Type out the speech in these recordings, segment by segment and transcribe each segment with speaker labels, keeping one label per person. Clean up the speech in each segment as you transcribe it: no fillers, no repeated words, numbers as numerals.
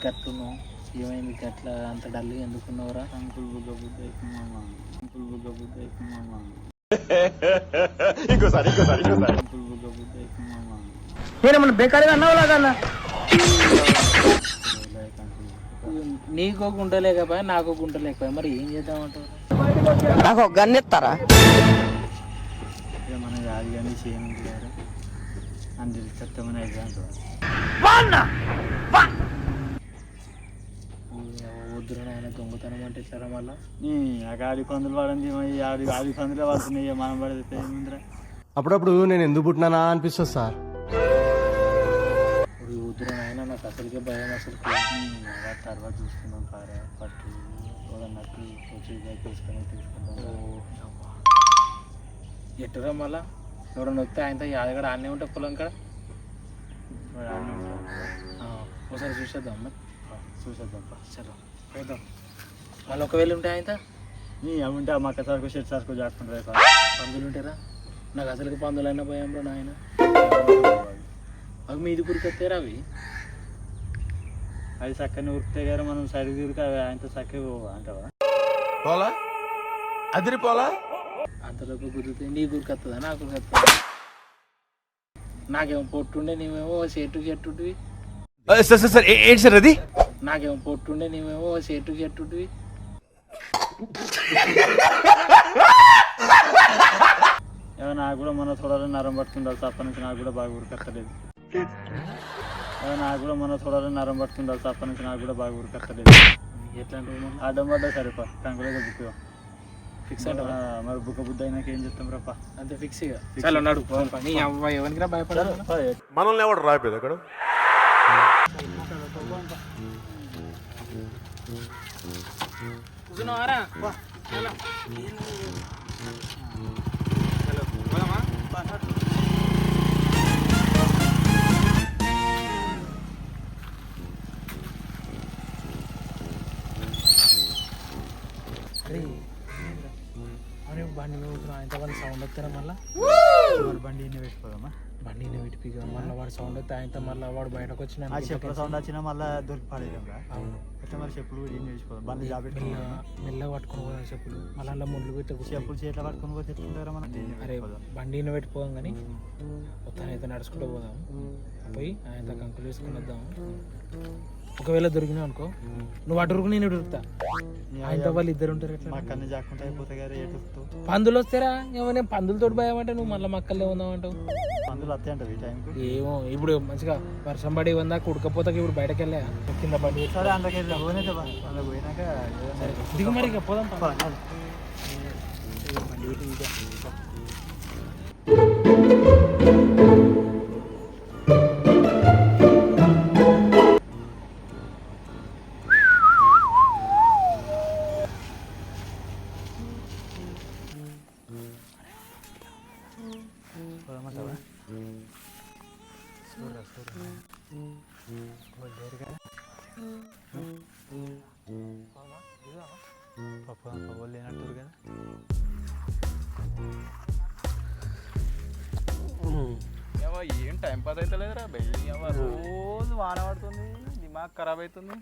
Speaker 1: గట్టున్నావు? ఏమైంది గట్ల అంత డల్గా ఎందుకున్నావురా? అంకుల్ బుగ్గ బుద్ధ అవుతుందమ్మా, అంకుల్ బుగ్గ బుద్ధ అవుతుందమ్మా, ఇంకోసారి అంకుల్ బుగ్గ బుద్ధ అవుతుందమ్మా. నేనేమన్నా బేకారీగా అన్నావులా కన్నా? నీకో గుంట లేకపోయా, నాకో గుంట లేకపోయా, మరి ఏం చేద్దామంటారు?
Speaker 2: నాకు ఒక గన్ ఇస్తారా?
Speaker 1: ఇక మనం కాదు కానీ చేయని గారు అని చెప్తామని అయితే అంటారు. వద్దురా నాయన దొంగతనం అంటే ఇస్తారా మళ్ళా? ఆడి పందులు పడింది, ఆడి పందులే పడుతున్నాయి, మనం పడితే ఏముందిరా?
Speaker 3: అప్పుడప్పుడు నేను ఎందుకు పుట్టినానా అనిపిస్తుంది సార్.
Speaker 1: వద్దురా నాయన, నాకు అసలుకే భయం. అసలు తర్వాత చూసుకుందాం కారా, పట్టు నట్టు వచ్చి తీసుకుంటాం. ఎట్టురా మళ్ళా ఎవరన్నా వస్తే ఆయనతో యాదగడ ఆడనే ఉంటా పొలం కాడ ఒకసారి చూసేద్దాం. చూసేద్దాం చలో పోదాం. మళ్ళీ ఒకవేళ ఉంటే ఆయనతో ఉంటే మక్క సరుకు షెట్ సరుకు చేసుకుంటారు. పందులు ఉంటారా? నాకు అసలుకి పందులైనా భయంలో నాయన. అవి మీది కురికొస్తారా? అవి చక్కని ఉరికితే గారు మనం సైడ్ తిరిగి అవి ఆయనతో చక్కగా అంటావా?
Speaker 3: పోలా అదిరి పోలా
Speaker 1: అంతలోపు కుదిరితే నీ గురికొస్తుందా, నా గురికొస్తుందా? నాకేమో పొట్టుండే, నీవేమో చెట్టువి.
Speaker 3: సార్ ఏంటి సార్ అది?
Speaker 1: నాకేమో పొట్టుండే, నీవేమో చెట్టువి. ఏమో నాకు కూడా మన చూడాలని నరం పట్టుకుండాలి తప్ప నుంచి నాకు కూడా బాగా ఉరికొత్తలేదు. నాకు కూడా మన చూడాలని నరం పట్టుకుండాలి తప్ప నుంచి నాకు కూడా బాగా ఉరికొత్తలేదు. ఎట్లాంటివి అడ్డం పడ్డా సరేపా, కంకులేగా బుక్ ఫిక్స్ అంటే మరి బుక్క బుద్ధ అయినాక ఏం చెప్తాం రప్ప, అంతే ఫిక్స్. ఇక చాలా ఉన్నాడు ఎవరికి భయపడాలి.
Speaker 3: మనల్ని ఎవడు రాయిపోయింది అక్కడ?
Speaker 1: బండి ఆయన వాళ్ళు సౌండ్ వస్తారా? మళ్ళీ బండి పెట్టుకోదమ్మా, బండి పెట్టిగా మళ్ళీ వాడు సౌండ్ వస్తే ఆయనతో మళ్ళీ వాడు బయటకు వచ్చిన చెప్పుల సౌండ్ వచ్చినా మళ్ళీ దొరికి పడేదాం. అవును, ఎట్లా మరి చెప్పులు ఏం చేసుకోవాలి? బండి జాబెట్టి మెల్లగా పట్టుకుని పోదాం చెప్పులు. మళ్ళీ అలా ముళ్ళు పెట్టి చెప్పులు చేతిలో పట్టుకుని పోతే ఎట్లుంటారా మనం? అరే బండిని పెట్టిపోదాం కానీ మొత్తం అయితే నడుచుకుంటూ పోదాం. పోయి ఆయన కంకులు వేసుకుని వద్దాము. ఒకవేళ దొరికినావు అనుకో, నువ్వు అటు ఉరుకు నేను ఉరుకుతా. ఆయనతో వాళ్ళు ఇద్దరు ఉంటారు. మక్కల్ని జాక్కుంటా అయిపోతే పందులు వస్తారా? ఏమో పందులతో భయం అంటే నువ్వు మళ్ళీ మక్కల్లో ఉందామంటావు. పందులు వస్తాయి అంటావు ఈ టైంకి? ఏమో ఇప్పుడు మంచిగా వర్షం పడి ఉందాక ఉడకపోతాక ఇప్పుడు బయటకు వెళ్ళా కింద పడి. సరే అందులో పోయినాక దిగు మరి ఇక పోదాం. లేనట్టు కదా ఏం టైం పాస్ అయితే లేదురా భయ్. రోజు వాన పడుతుంది, దిమాగ్ ఖరాబ్ అవుతుంది.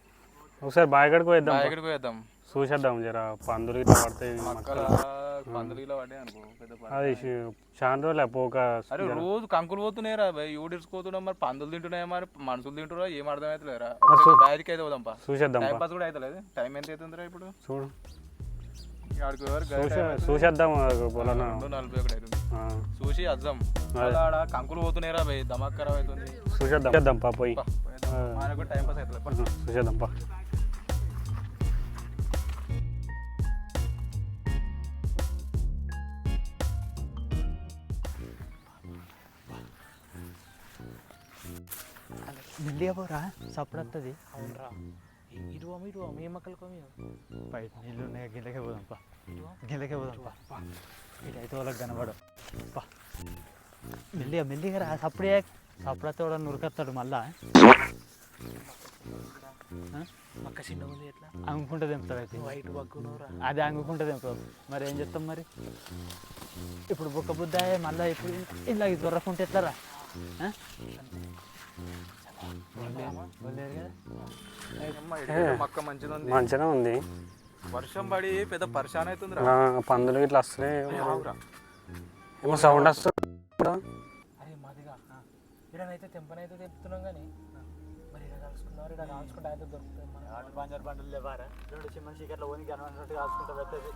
Speaker 4: ఒకసారి బాయిగడికి
Speaker 1: పోయేద్దాం
Speaker 4: చూసేద్దాం. జర పందులు ఇట్లా పడతాయి,
Speaker 1: పందులు ఇలా పడ్డాయి అనుకో.
Speaker 4: అది చాలా రోజులు పోక.
Speaker 1: అరే రోజు కంకులు పోతున్నాయిరా భయ్, ఊడిర్చుకోతున్నాం. మరి పందులు తింటున్నాయి, మరి మనుషులు తింటున్నా ఏం అర్థం అవుతలేరా? బయటికి అయితే పోదాం,
Speaker 4: చూసేద్దాం.
Speaker 1: టైం పాస్ కూడా అవుతలేదు. టైం ఎంత అవుతుందిరా ఇప్పుడు?
Speaker 4: చూడు
Speaker 1: చూసేద్దాం. 2:41 అవుతుంది. చూసి అద్దాం. కంకులు పోతున్నాయిరా భయ్, దమాక్ ఖరాబ్ అవుతుంది.
Speaker 4: చూసేద్దాం పా, పోయి
Speaker 1: మనకు టైం పాస్ అవుతలేదు.
Speaker 4: చూసేద్దాం పా.
Speaker 2: మెల్లిగా పోరా, సప్పుడు వస్తుంది.
Speaker 1: అవునరా, ఇటు ఏ మొక్కలకు
Speaker 2: బయట నీళ్ళు ఉన్నాయి, గిల్లకే పోదాం పా, గిల్లకే పోదాం పా. ఇటైతే వాళ్ళకి కనబడం పా. మెల్లిగా రా, సప్పుడే సప్పుడు వస్తే కూడా నురికొస్తాడు మళ్ళా.
Speaker 1: మక్క చిన్న ఉంది, ఎట్లా
Speaker 2: అంగుకుంటే తెంపుతాడు. అయితే
Speaker 1: వైట్ బగ్గునరా,
Speaker 2: అది అంగుకుంటే తెంపుతాడు. మరి ఏం చెప్తాం మరి? ఇప్పుడు బుక్క బుద్ధ మళ్ళీ ఇప్పుడు ఇలా దొరకుంటే ఎట్లారా?
Speaker 4: మంచిగా ఉంది.
Speaker 5: వర్షం పడి పెద్ద పరిశాన్ అవుతుంది రా.
Speaker 4: పందులు ఇట్లా వస్తున్నాయి. ఏమో సౌండ్ వస్తుంది.
Speaker 1: అరే మాదిగా ఇడనైతే తెంపనైతే తెంపుతున్నాం కానీ మరి ఇలా కలుసుకున్నారు, ఇలా కాల్చుకుంటే అయితే దొరుకుతుంది.
Speaker 2: బంజారు బండ్లు లేవారా రెండు చిన్న చీకట్లో ఓనికి కనబడినట్టు కాల్చుకుంటా పెట్టేది.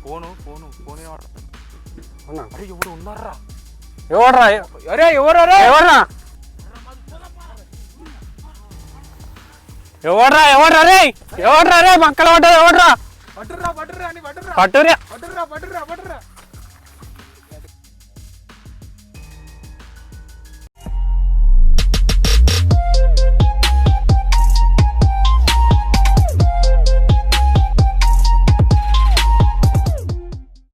Speaker 5: ఫోను ఫోను ఫోన్
Speaker 4: అవునా?
Speaker 5: ఎవరు ఉన్నారా?
Speaker 4: ఎవర్రా?
Speaker 5: అరే ఎవరా?
Speaker 4: ఎవర్రా? ఎవర్రా? ఎవర్రా రే? ఎవర్రా రే? మక్కలు పడ్డది ఎవర్రా?
Speaker 5: పట్టుర్రా పట్టుర్రా అని పట్టుర్రా
Speaker 4: పట్టురా.
Speaker 5: పట్టుర్రా పట్టుర్రా పట్టుర్రా